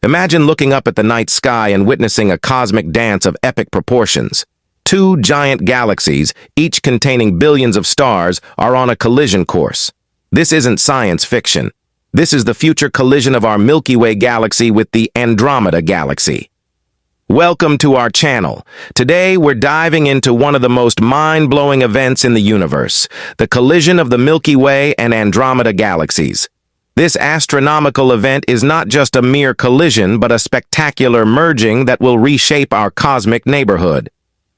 Imagine looking up at the night sky and witnessing a cosmic dance of epic proportions. Two giant galaxies, each containing billions of stars, are on a collision course. This isn't science fiction. This is the future collision of our Milky Way galaxy with the Andromeda Galaxy. Welcome to our channel. Today we're diving into one of the most mind-blowing events in the universe, the collision of the Milky Way and Andromeda galaxies. This astronomical event is not just a mere collision, but a spectacular merging that will reshape our cosmic neighborhood.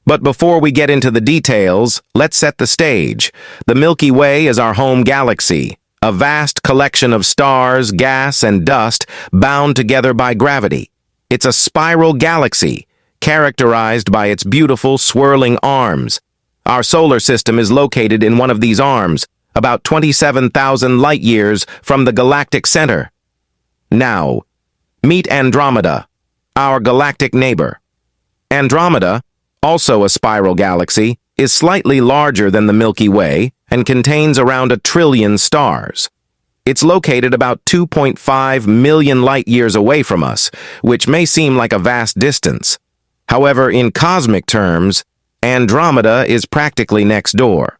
But before we get into the details, let's set the stage. The Milky Way is our home galaxy, a vast collection of stars, gas, and dust bound together by gravity. It's a spiral galaxy, characterized by its beautiful swirling arms. Our solar system is located in one of these arms, about 27,000 light-years from the galactic center. Now, meet Andromeda, our galactic neighbor. Andromeda, also a spiral galaxy, is slightly larger than the Milky Way and contains around 1 trillion stars. It's located about 2.5 million light-years away from us, which may seem like a vast distance. However, in cosmic terms, Andromeda is practically next door.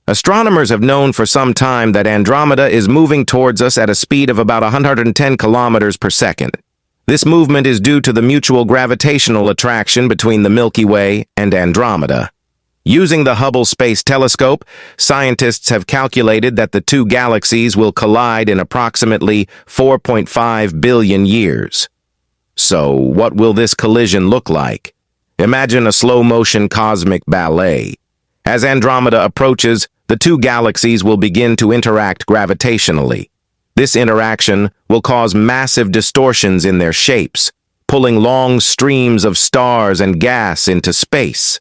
Astronomers have known for some time that Andromeda is moving towards us at a speed of about 110 kilometers per second. This movement is due to the mutual gravitational attraction between the Milky Way and Andromeda. Using the Hubble Space Telescope, scientists have calculated that the two galaxies will collide in approximately 4.5 billion years. So, what will this collision look like? Imagine a slow-motion cosmic ballet. As Andromeda approaches, the two galaxies will begin to interact gravitationally. This interaction will cause massive distortions in their shapes, pulling long streams of stars and gas into space.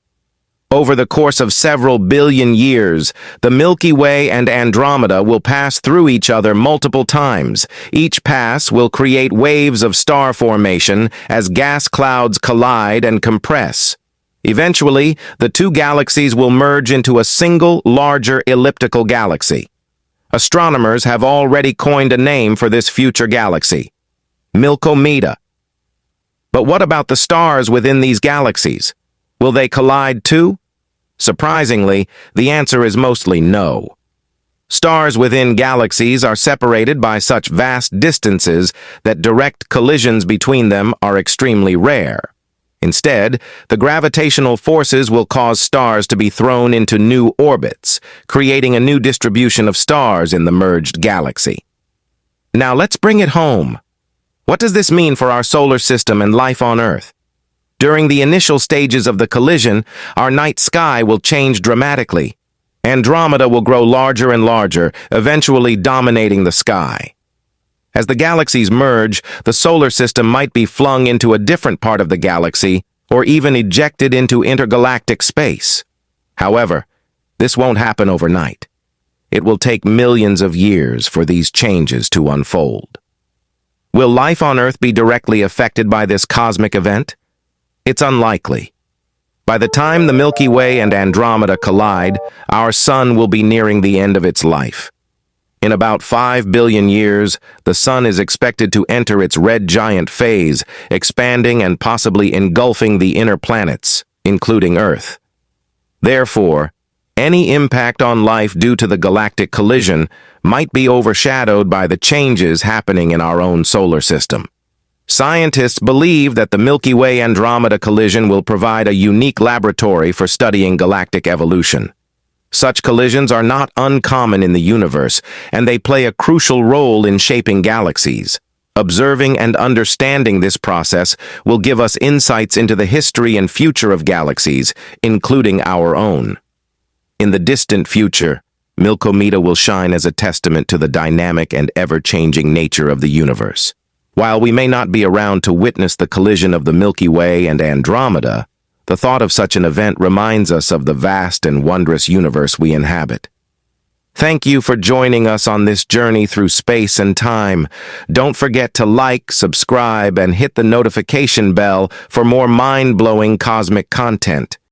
Over the course of several billion years, the Milky Way and Andromeda will pass through each other multiple times. Each pass will create waves of star formation as gas clouds collide and compress. Eventually, the two galaxies will merge into a single, larger elliptical galaxy. Astronomers have already coined a name for this future galaxy: Milkomeda. But what about the stars within these galaxies? Will they collide too? Surprisingly, the answer is mostly no. Stars within galaxies are separated by such vast distances that direct collisions between them are extremely rare. Instead, the gravitational forces will cause stars to be thrown into new orbits, creating a new distribution of stars in the merged galaxy. Now let's bring it home. What does this mean for our solar system and life on Earth? During the initial stages of the collision, our night sky will change dramatically. Andromeda will grow larger and larger, eventually dominating the sky. As the galaxies merge, the solar system might be flung into a different part of the galaxy or even ejected into intergalactic space. However, this won't happen overnight. It will take millions of years for these changes to unfold. Will life on Earth be directly affected by this cosmic event? It's unlikely. By the time the Milky Way and Andromeda collide, our sun will be nearing the end of its life. In about 5 billion years, the sun is expected to enter its red giant phase, expanding and possibly engulfing the inner planets, including Earth. Therefore, any impact on life due to the galactic collision might be overshadowed by the changes happening in our own solar system. Scientists believe that the Milky Way-Andromeda collision will provide a unique laboratory for studying galactic evolution. Such collisions are not uncommon in the universe, and they play a crucial role in shaping galaxies. Observing and understanding this process will give us insights into the history and future of galaxies, including our own. In the distant future, Milkomeda will shine as a testament to the dynamic and ever-changing nature of the universe. While we may not be around to witness the collision of the Milky Way and Andromeda, the thought of such an event reminds us of the vast and wondrous universe we inhabit. Thank you for joining us on this journey through space and time. Don't forget to like, subscribe, and hit the notification bell for more mind-blowing cosmic content.